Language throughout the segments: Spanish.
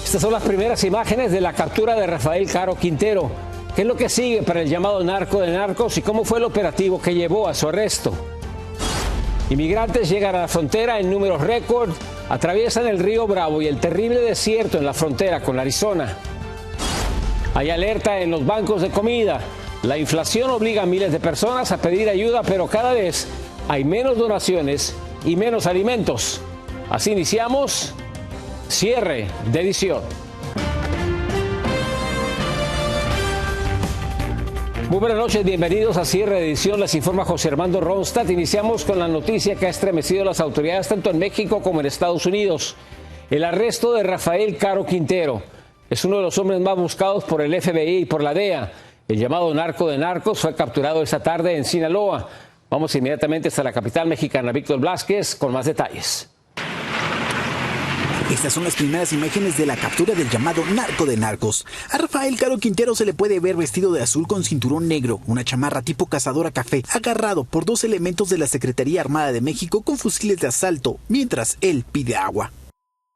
Estas son las primeras imágenes de la captura de Rafael Caro Quintero. ¿Qué es lo que sigue para el llamado narco de narcos y cómo fue el operativo que llevó a su arresto? Inmigrantes llegan a la frontera en números récord, atraviesan el río Bravo y el terrible desierto en la frontera con Arizona. Hay alerta en los bancos de comida. La inflación obliga a miles de personas a pedir ayuda, pero cada vez hay menos donaciones y menos alimentos. Así iniciamos cierre de edición. Muy buenas noches, bienvenidos a cierre de edición. Les informa José Armando Ronstadt. Iniciamos con la noticia que ha estremecido a las autoridades tanto en México como en Estados Unidos. El arresto de Rafael Caro Quintero es uno de los hombres más buscados por el FBI y por la DEA. El llamado narco de narcos fue capturado esta tarde en Sinaloa. Vamos inmediatamente hasta la capital mexicana. Víctor Blázquez con más detalles. Estas son las primeras imágenes de la captura del llamado narco de narcos. A Rafael Caro Quintero se le puede ver vestido de azul con cinturón negro, una chamarra tipo cazadora café, agarrado por dos elementos de la Secretaría Armada de México con fusiles de asalto, mientras él pide agua.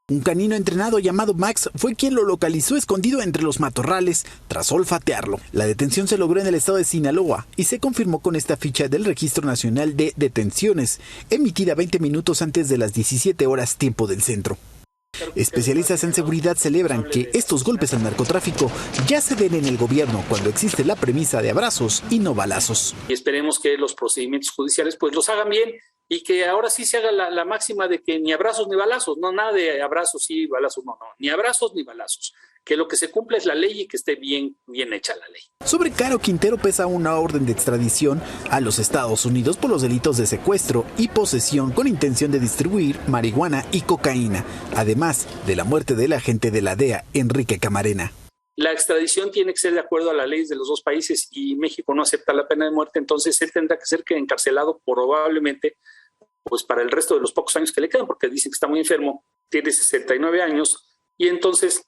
Un canino entrenado llamado Max fue quien lo localizó escondido entre los matorrales tras olfatearlo. La detención se logró en el estado de Sinaloa y se confirmó con esta ficha del Registro Nacional de Detenciones, emitida 20 minutos antes de las 17 horas tiempo del centro. Especialistas en seguridad celebran que estos golpes al narcotráfico ya se ven en el gobierno cuando existe la premisa de abrazos y no balazos. Y esperemos que los procedimientos judiciales pues los hagan bien y que ahora sí se haga la máxima de que ni abrazos ni balazos, no nada de abrazos y balazos, no, ni abrazos ni balazos. Que lo que se cumpla es la ley y que esté bien hecha la ley. Sobre Caro Quintero pesa una orden de extradición a los Estados Unidos por los delitos de secuestro y posesión con intención de distribuir marihuana y cocaína, además de la muerte del agente de la DEA, Enrique Camarena. La extradición tiene que ser de acuerdo a las leyes de los dos países y México no acepta la pena de muerte, entonces él tendrá que ser encarcelado probablemente pues para el resto de los pocos años que le quedan, porque dicen que está muy enfermo, tiene 69 años y entonces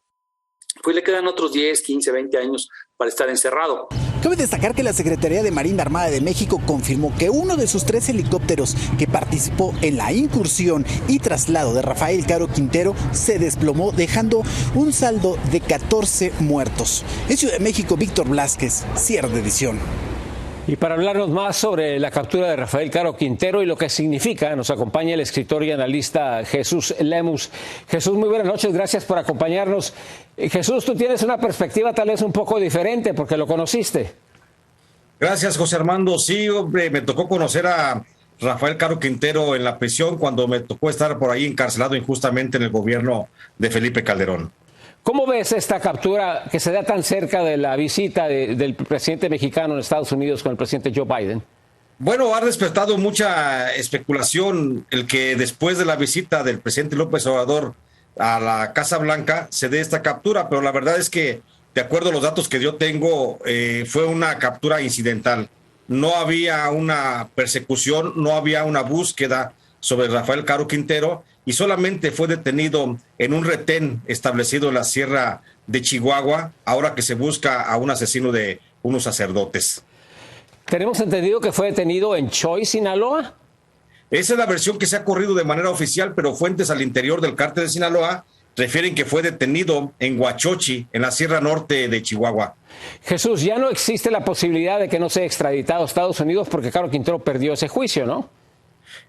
pues le quedan otros 10, 15, 20 años para estar encerrado. Cabe destacar que la Secretaría de Marina Armada de México confirmó que uno de sus 3 helicópteros que participó en la incursión y traslado de Rafael Caro Quintero se desplomó, dejando un saldo de 14 muertos. En Ciudad de México, Víctor Blázquez, cierre de edición. Y para hablarnos más sobre la captura de Rafael Caro Quintero y lo que significa, nos acompaña el escritor y analista Jesús Lemus. Jesús, muy buenas noches, gracias por acompañarnos. Jesús, tú tienes una perspectiva tal vez un poco diferente porque lo conociste. Gracias, José Armando. Sí, hombre, me tocó conocer a Rafael Caro Quintero en la prisión cuando me tocó estar por ahí encarcelado injustamente en el gobierno de Felipe Calderón. ¿Cómo ves esta captura que se da tan cerca de la visita del presidente mexicano en Estados Unidos con el presidente Joe Biden? Bueno, ha despertado mucha especulación el que después de la visita del presidente López Obrador a la Casa Blanca se dé esta captura, pero la verdad es que, de acuerdo a los datos que yo tengo, fue una captura incidental. No había una persecución, no había una búsqueda sobre Rafael Caro Quintero y solamente fue detenido en un retén establecido en la Sierra de Chihuahua, ahora que se busca a un asesino de unos sacerdotes. Tenemos entendido que fue detenido en Choy, Sinaloa. Esa es la versión que se ha corrido de manera oficial, pero fuentes al interior del cártel de Sinaloa refieren que fue detenido en Huachochi, en la Sierra Norte de Chihuahua. Jesús, ya no existe la posibilidad de que no sea extraditado a Estados Unidos porque Caro Quintero perdió ese juicio, ¿no?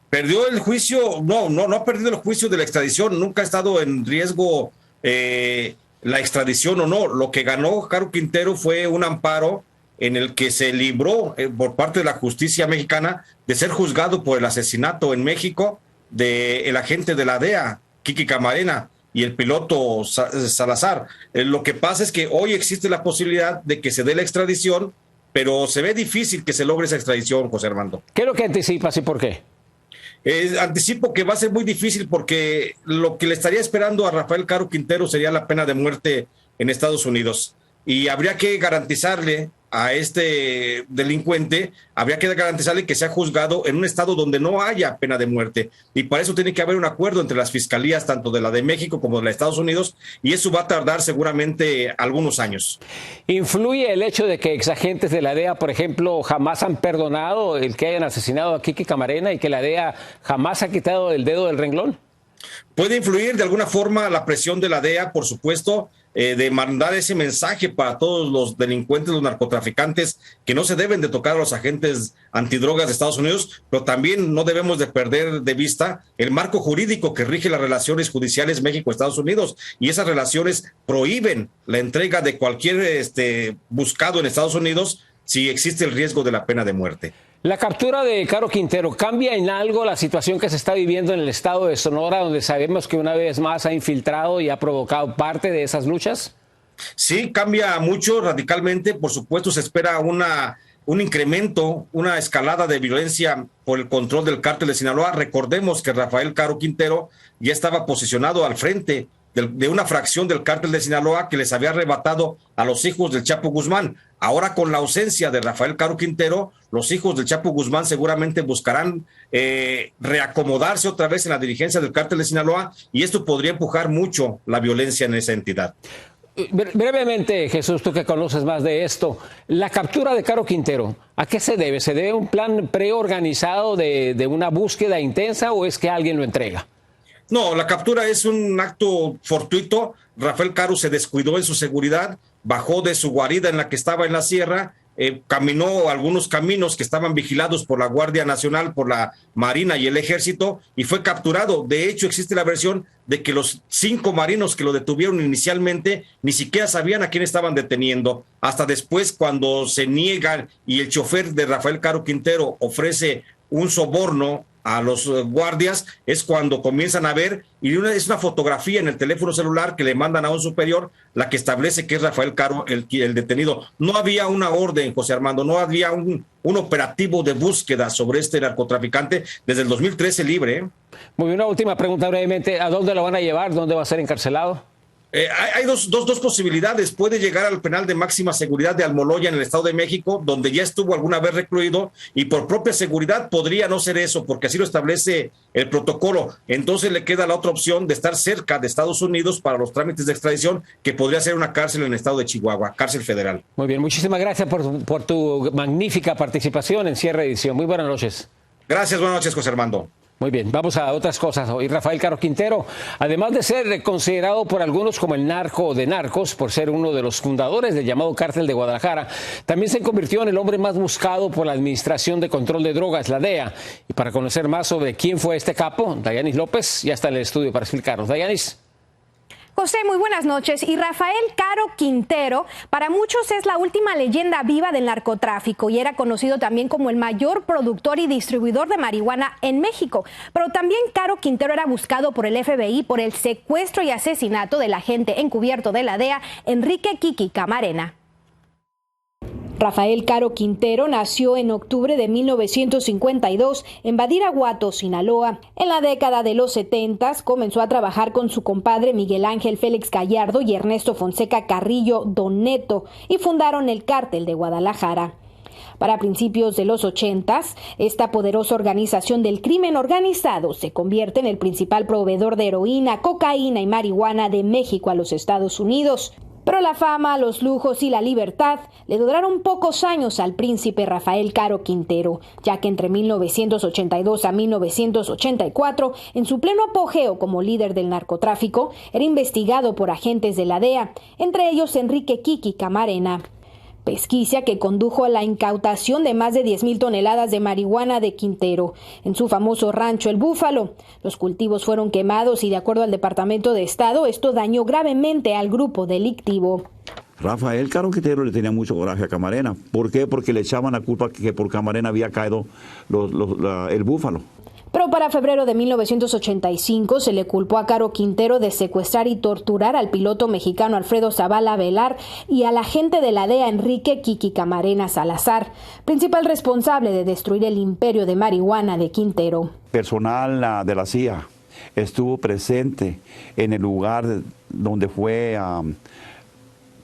Perdió el juicio, no ha perdido el juicio de la extradición, nunca ha estado en riesgo la extradición o no. Lo que ganó Caro Quintero fue un amparo en el que se libró por parte de la justicia mexicana de ser juzgado por el asesinato en México del agente de la DEA, Kiki Camarena, y el piloto Salazar. Lo que pasa es que hoy existe la posibilidad de que se dé la extradición, pero se ve difícil que se logre esa extradición, José Armando. ¿Qué es lo que anticipas y por qué? Anticipo que va a ser muy difícil porque lo que le estaría esperando a Rafael Caro Quintero sería la pena de muerte en Estados Unidos. Y habría que garantizarle a este delincuente, habría que garantizarle que sea juzgado en un estado donde no haya pena de muerte. Y para eso tiene que haber un acuerdo entre las fiscalías, tanto de la de México como de la de Estados Unidos, y eso va a tardar seguramente algunos años. ¿Influye el hecho de que exagentes de la DEA, por ejemplo, jamás han perdonado el que hayan asesinado a Kiki Camarena y que la DEA jamás ha quitado el dedo del renglón? Puede influir de alguna forma la presión de la DEA, por supuesto, de mandar ese mensaje para todos los delincuentes, los narcotraficantes, que no se deben de tocar a los agentes antidrogas de Estados Unidos, pero también no debemos de perder de vista el marco jurídico que rige las relaciones judiciales México-Estados Unidos, y esas relaciones prohíben la entrega de cualquier buscado en Estados Unidos si existe el riesgo de la pena de muerte. La captura de Caro Quintero, ¿cambia en algo la situación que se está viviendo en el estado de Sonora, donde sabemos que una vez más ha infiltrado y ha provocado parte de esas luchas? Sí, cambia mucho, radicalmente. Por supuesto, se espera un incremento, una escalada de violencia por el control del cártel de Sinaloa. Recordemos que Rafael Caro Quintero ya estaba posicionado al frente de una fracción del cártel de Sinaloa que les había arrebatado a los hijos del Chapo Guzmán. Ahora, con la ausencia de Rafael Caro Quintero, los hijos del Chapo Guzmán seguramente buscarán reacomodarse otra vez en la dirigencia del cártel de Sinaloa, y esto podría empujar mucho la violencia en esa entidad. Brevemente, Jesús, tú que conoces más de esto, la captura de Caro Quintero, ¿a qué se debe? ¿Se debe a un plan preorganizado de una búsqueda intensa o es que alguien lo entrega? No, la captura es un acto fortuito. Rafael Caro se descuidó en su seguridad, bajó de su guarida en la que estaba en la sierra, caminó algunos caminos que estaban vigilados por la Guardia Nacional, por la Marina y el Ejército, y fue capturado. De hecho, existe la versión de que los 5 marinos que lo detuvieron inicialmente ni siquiera sabían a quién estaban deteniendo. Hasta después, cuando se niegan y el chofer de Rafael Caro Quintero ofrece un soborno a los guardias, es cuando comienzan a ver, y es una fotografía en el teléfono celular que le mandan a un superior, la que establece que es Rafael Caro el detenido. No había una orden, José Armando, no había un operativo de búsqueda sobre este narcotraficante desde el 2013 libre. Muy bien, una última pregunta brevemente, ¿a dónde lo van a llevar? ¿Dónde va a ser encarcelado? Hay dos posibilidades. Puede llegar al penal de máxima seguridad de Almoloya en el Estado de México, donde ya estuvo alguna vez recluido, y por propia seguridad podría no ser eso, porque así lo establece el protocolo. Entonces le queda la otra opción de estar cerca de Estados Unidos para los trámites de extradición, que podría ser una cárcel en el estado de Chihuahua, cárcel federal. Muy bien, muchísimas gracias por tu magnífica participación en Cierre Edición. Muy buenas noches. Gracias, buenas noches, José Armando. Muy bien, vamos a otras cosas. Hoy Rafael Caro Quintero, además de ser considerado por algunos como el narco de narcos, por ser uno de los fundadores del llamado Cártel de Guadalajara, también se convirtió en el hombre más buscado por la Administración de Control de Drogas, la DEA. Y para conocer más sobre quién fue este capo, Dayanis López ya está en el estudio para explicarnos. Dayanis. José, muy buenas noches. Y Rafael Caro Quintero, para muchos es la última leyenda viva del narcotráfico y era conocido también como el mayor productor y distribuidor de marihuana en México. Pero también Caro Quintero era buscado por el FBI por el secuestro y asesinato del agente encubierto de la DEA, Enrique Kiki Camarena. Rafael Caro Quintero nació en octubre de 1952 en Badiraguato, Sinaloa. En la década de los 70 comenzó a trabajar con su compadre Miguel Ángel Félix Gallardo y Ernesto Fonseca Carrillo Don Neto y fundaron el Cártel de Guadalajara. Para principios de los 80, esta poderosa organización del crimen organizado se convierte en el principal proveedor de heroína, cocaína y marihuana de México a los Estados Unidos. Pero la fama, los lujos y la libertad le duraron pocos años al príncipe Rafael Caro Quintero, ya que entre 1982 a 1984, en su pleno apogeo como líder del narcotráfico, era investigado por agentes de la DEA, entre ellos Enrique Kiki Camarena. Pesquisa que condujo a la incautación de más de 10,000 toneladas de marihuana de Quintero en su famoso rancho El Búfalo. Los cultivos fueron quemados y, de acuerdo al Departamento de Estado, esto dañó gravemente al grupo delictivo. Rafael Caro Quintero le tenía mucho coraje a Camarena. ¿Por qué? Porque le echaban la culpa que por Camarena había caído el Búfalo. Pero para febrero de 1985 se le culpó a Caro Quintero de secuestrar y torturar al piloto mexicano Alfredo Zavala Velar y al agente de la DEA Enrique Kiki Camarena Salazar, principal responsable de destruir el imperio de marihuana de Quintero. Personal de la CIA estuvo presente en el lugar donde fue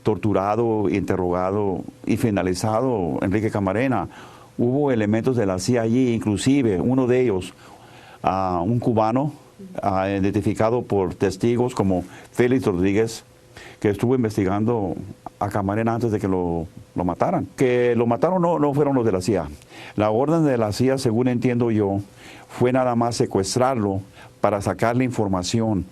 torturado, interrogado y finalizado Enrique Camarena. Hubo elementos de la CIA allí, inclusive uno de ellos, un cubano identificado por testigos como Félix Rodríguez, que estuvo investigando a Camarena antes de que lo lo mataran. Que lo mataron no fueron los de la CIA. La orden de la CIA, según entiendo yo, fue nada más secuestrarlo para sacarle información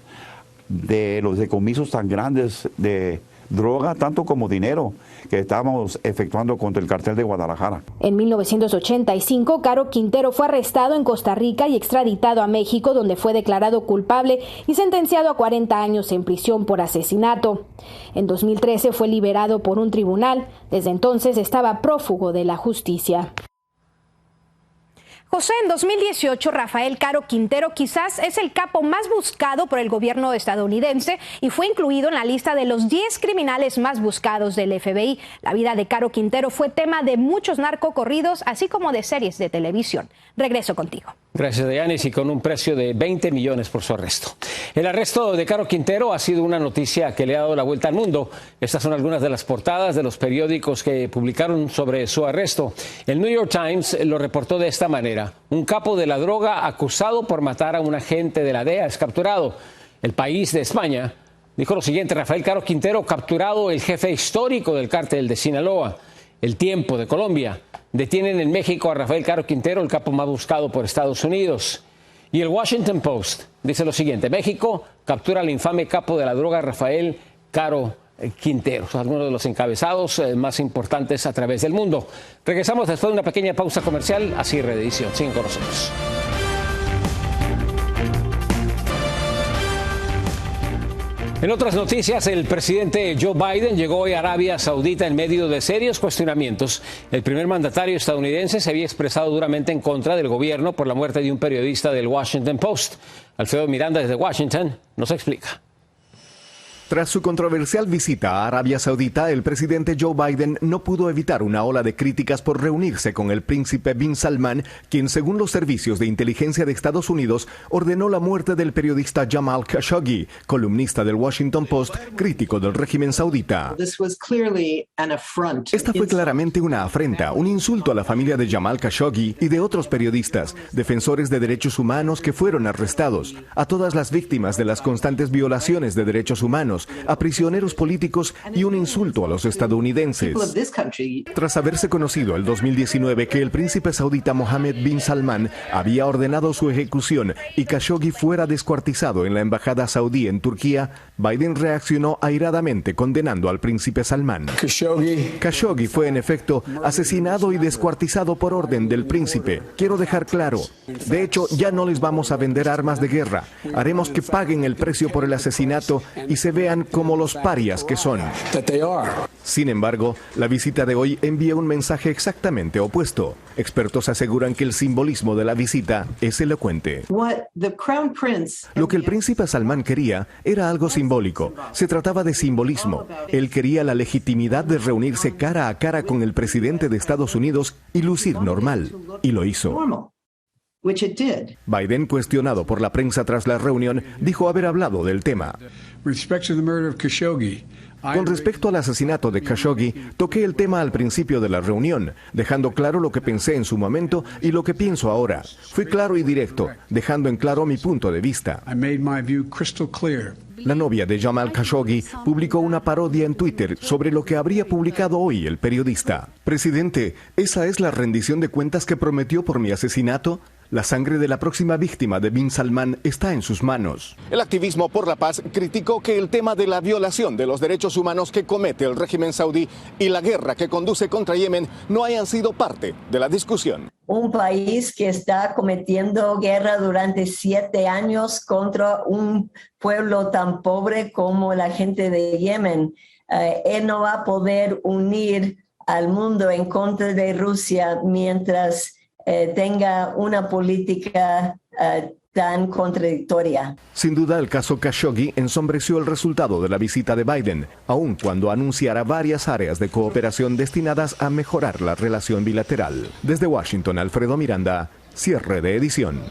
de los decomisos tan grandes de droga, tanto como dinero, que estábamos efectuando contra el cartel de Guadalajara. En 1985, Caro Quintero fue arrestado en Costa Rica y extraditado a México, donde fue declarado culpable y sentenciado a 40 años en prisión por asesinato. En 2013 fue liberado por un tribunal. Desde entonces estaba prófugo de la justicia. José, en 2018, Rafael Caro Quintero quizás es el capo más buscado por el gobierno estadounidense y fue incluido en la lista de los 10 criminales más buscados del FBI. La vida de Caro Quintero fue tema de muchos narcocorridos, así como de series de televisión. Regreso contigo. Gracias, Dayanis, y con un precio de 20 millones por su arresto. El arresto de Caro Quintero ha sido una noticia que le ha dado la vuelta al mundo. Estas son algunas de las portadas de los periódicos que publicaron sobre su arresto. El New York Times lo reportó de esta manera. Un capo de la droga acusado por matar a un agente de la DEA es capturado. El País de España dijo lo siguiente: Rafael Caro Quintero capturado, el jefe histórico del cártel de Sinaloa. El Tiempo de Colombia: detienen en México a Rafael Caro Quintero, el capo más buscado por Estados Unidos. Y el Washington Post dice lo siguiente: México captura al infame capo de la droga Rafael Caro Quintero. Son algunos de los encabezados más importantes a través del mundo. Regresamos después de una pequeña pausa comercial, así reedición. Siguen con nosotros. En otras noticias, el presidente Joe Biden llegó hoy a Arabia Saudita en medio de serios cuestionamientos. El primer mandatario estadounidense se había expresado duramente en contra del gobierno por la muerte de un periodista del Washington Post. Alfredo Miranda desde Washington nos explica. Tras su controversial visita a Arabia Saudita, el presidente Joe Biden no pudo evitar una ola de críticas por reunirse con el príncipe bin Salman, quien, según los servicios de inteligencia de Estados Unidos, ordenó la muerte del periodista Jamal Khashoggi, columnista del Washington Post, crítico del régimen saudita. Esta fue claramente una afrenta, un insulto a la familia de Jamal Khashoggi y de otros periodistas, defensores de derechos humanos que fueron arrestados, a todas las víctimas de las constantes violaciones de derechos humanos, a prisioneros políticos y un insulto a los estadounidenses. Tras haberse conocido el 2019 que el príncipe saudita Mohammed bin Salman había ordenado su ejecución y Khashoggi fuera descuartizado en la embajada saudí en Turquía, Biden reaccionó airadamente condenando al príncipe Salman. Khashoggi fue en efecto asesinado y descuartizado por orden del príncipe. Quiero dejar claro, de hecho ya no les vamos a vender armas de guerra. Haremos que paguen el precio por el asesinato y se vean como los parias que son. Sin embargo, la visita de hoy envía un mensaje exactamente opuesto. Expertos aseguran que el simbolismo de la visita es elocuente. Lo que el príncipe Salman quería era algo simbólico. Se trataba de simbolismo. Él quería la legitimidad de reunirse cara a cara con el presidente de Estados Unidos y lucir normal. Y lo hizo. Biden, cuestionado por la prensa tras la reunión, dijo haber hablado del tema. Con respecto al asesinato de Khashoggi, toqué el tema al principio de la reunión, dejando claro lo que pensé en su momento y lo que pienso ahora. Fui claro y directo, dejando en claro mi punto de vista. La novia de Jamal Khashoggi publicó una parodia en Twitter sobre lo que habría publicado hoy el periodista. Presidente, ¿esa es la rendición de cuentas que prometió por mi asesinato? La sangre de la próxima víctima de bin Salman está en sus manos. El activismo por la paz criticó que el tema de la violación de los derechos humanos que comete el régimen saudí y la guerra que conduce contra Yemen no hayan sido parte de la discusión. Un país que está cometiendo guerra durante 7 años contra un pueblo tan pobre como la gente de Yemen. Él no va a poder unir al mundo en contra de Rusia mientras tenga una política tan contradictoria. Sin duda, el caso Khashoggi ensombreció el resultado de la visita de Biden, aun cuando anunciara varias áreas de cooperación destinadas a mejorar la relación bilateral. Desde Washington, Alfredo Miranda, cierre de edición.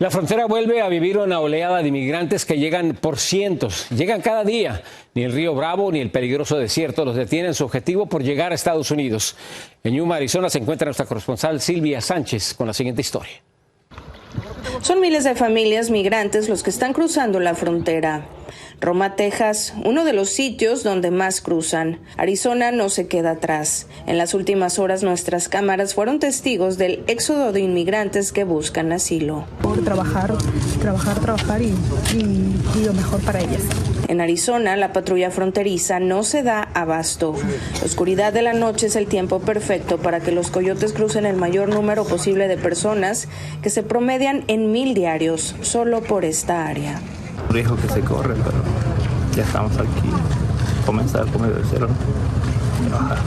La frontera vuelve a vivir una oleada de inmigrantes que llegan por cientos. Llegan cada día. Ni el río Bravo ni el peligroso desierto los detienen su objetivo por llegar a Estados Unidos. En Yuma, Arizona, se encuentra nuestra corresponsal Silvia Sánchez con la siguiente historia. Son miles de familias migrantes los que están cruzando la frontera. Roma, Texas, uno de los sitios donde más cruzan. Arizona no se queda atrás. En las últimas horas nuestras cámaras fueron testigos del éxodo de inmigrantes que buscan asilo. Por trabajar y lo mejor para ellas. En Arizona, la patrulla fronteriza no se da abasto. La oscuridad de la noche es el tiempo perfecto para que los coyotes crucen el mayor número posible de personas, que se promedian en 1,000 diarios, solo por esta área. Riesgo que se corre, pero ya estamos aquí. Comenzar como debe ser, trabajar.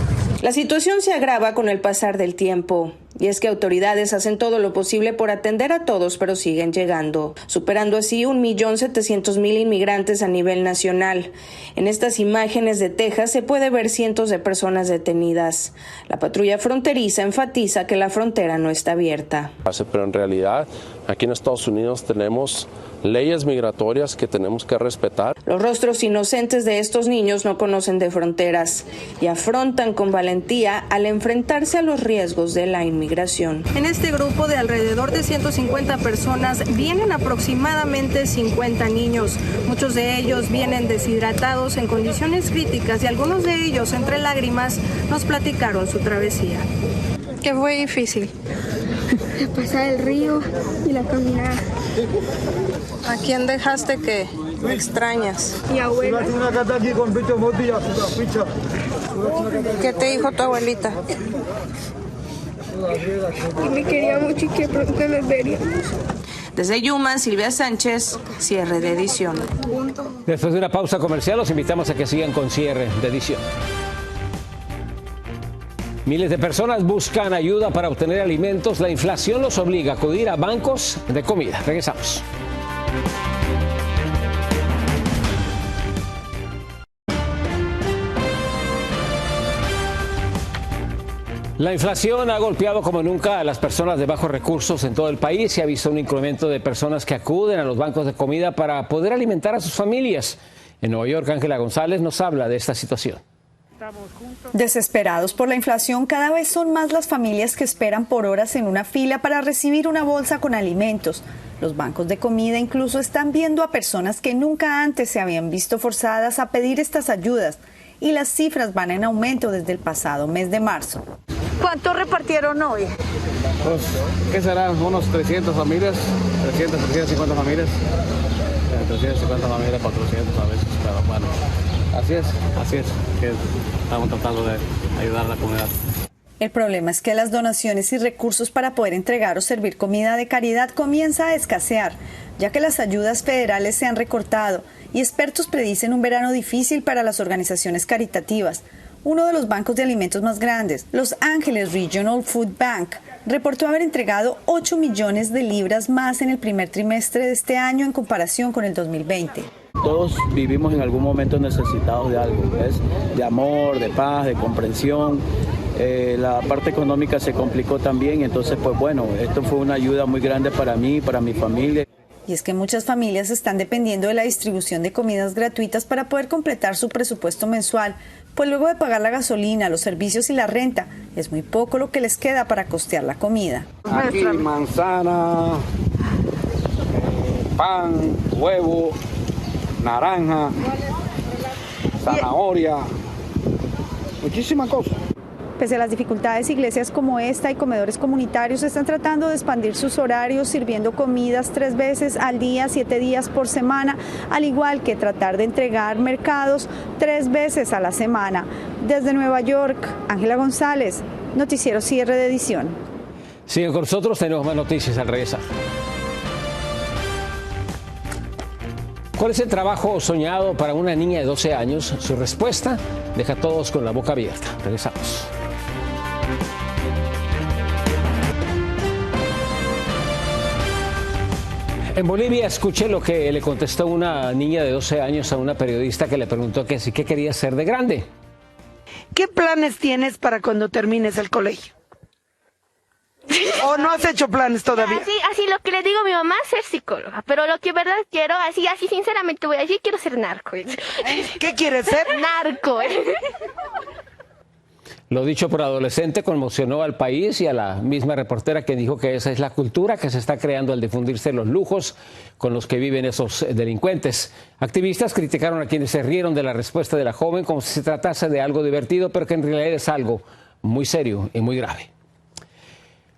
La situación se agrava con el pasar del tiempo. Y es que autoridades hacen todo lo posible por atender a todos, pero siguen llegando, superando así 1.700.000 inmigrantes a nivel nacional. En estas imágenes de Texas se puede ver cientos de personas detenidas. La patrulla fronteriza enfatiza que la frontera no está abierta. Pero en realidad, aquí en Estados Unidos tenemos leyes migratorias que tenemos que respetar. Los rostros inocentes de estos niños no conocen de fronteras y afrontan con valentía al enfrentarse a los riesgos de la inmigración. En este grupo de alrededor de 150 personas vienen aproximadamente 50 niños. Muchos de ellos vienen deshidratados en condiciones críticas y algunos de ellos, entre lágrimas, nos platicaron su travesía. Que fue difícil. Pasar el río y la caminada. ¿A quién dejaste que extrañas? Mi abuela. ¿Qué te dijo tu abuelita? Y me quería mucho y que pronto nos veríamos. Desde Yuma, Silvia Sánchez, cierre de edición. Después de una pausa comercial, los invitamos a que sigan con cierre de edición. Miles de personas buscan ayuda para obtener alimentos. La inflación los obliga a acudir a bancos de comida. Regresamos. La inflación ha golpeado como nunca a las personas de bajos recursos en todo el país. Se ha visto un incremento de personas que acuden a los bancos de comida para poder alimentar a sus familias. En Nueva York, Ángela González nos habla de esta situación. Desesperados por la inflación, cada vez son más las familias que esperan por horas en una fila para recibir una bolsa con alimentos. Los bancos de comida incluso están viendo a personas que nunca antes se habían visto forzadas a pedir estas ayudas. Y las cifras van en aumento desde el pasado mes de marzo. ¿Cuánto repartieron hoy? Pues, ¿qué serán? Unos 300 familias, 350 familias. 350 familias, 400 a veces, pero bueno. Así es, que estamos tratando de ayudar a la comunidad. El problema es que las donaciones y recursos para poder entregar o servir comida de caridad comienza a escasear, ya que las ayudas federales se han recortado y expertos predicen un verano difícil para las organizaciones caritativas. Uno de los bancos de alimentos más grandes, Los Ángeles Regional Food Bank, reportó haber entregado 8 millones de libras más en el primer trimestre de este año en comparación con el 2020. Todos vivimos en algún momento necesitados de algo, ¿ves? De amor, de paz, de comprensión. La parte económica se complicó también, entonces pues bueno, esto fue una ayuda muy grande para mí, para mi familia. Y es que muchas familias están dependiendo de la distribución de comidas gratuitas para poder completar su presupuesto mensual, pues luego de pagar la gasolina, los servicios y la renta, es muy poco lo que les queda para costear la comida. Aquí manzana, pan, huevo, naranja, zanahoria, muchísimas cosas. Pese a las dificultades, iglesias como esta y comedores comunitarios están tratando de expandir sus horarios sirviendo comidas 3 veces al día, 7 días por semana, al igual que tratar de entregar mercados 3 veces a la semana. Desde Nueva York, Ángela González, Noticiero Cierre de Edición. Sigue con nosotros, tenemos más noticias al regresar. ¿Cuál es el trabajo soñado para una niña de 12 años? Su respuesta deja a todos con la boca abierta. Regresamos. En Bolivia escuché lo que le contestó una niña de 12 años a una periodista que le preguntó que sí que quería ser de grande. ¿Qué planes tienes para cuando termines el colegio? ¿O no has hecho planes todavía? Así lo que le digo a mi mamá es ser psicóloga, pero lo que en verdad quiero, así sinceramente voy a decir, quiero ser narco. ¿Qué quieres ser? Narco. Lo dicho por adolescente conmocionó al país y a la misma reportera, que dijo que esa es la cultura que se está creando al difundirse los lujos con los que viven esos delincuentes. Activistas criticaron a quienes se rieron de la respuesta de la joven como si se tratase de algo divertido, pero que en realidad es algo muy serio y muy grave.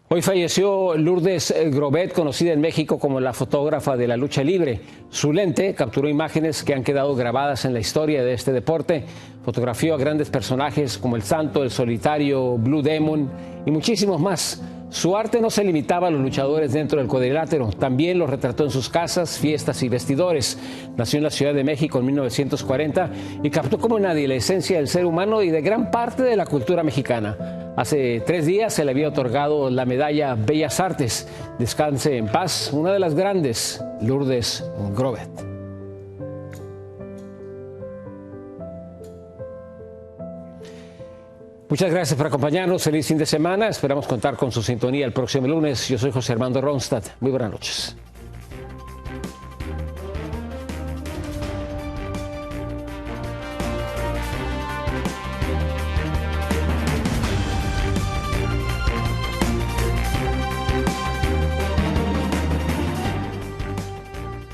Hoy falleció Lourdes Grobet, conocida en México como la fotógrafa de la lucha libre. Su lente capturó imágenes que han quedado grabadas en la historia de este deporte. Fotografió a grandes personajes como El Santo, El Solitario, Blue Demon y muchísimos más. Su arte no se limitaba a los luchadores dentro del cuadrilátero, también los retrató en sus casas, fiestas y vestidores. Nació en la Ciudad de México en 1940 y captó como nadie la esencia del ser humano y de gran parte de la cultura mexicana. Hace 3 días se le había otorgado la medalla Bellas Artes. Descanse en paz, una de las grandes, Lourdes Grobet. Muchas gracias por acompañarnos. Feliz fin de semana. Esperamos contar con su sintonía el próximo lunes. Yo soy José Armando Ronstadt. Muy buenas noches.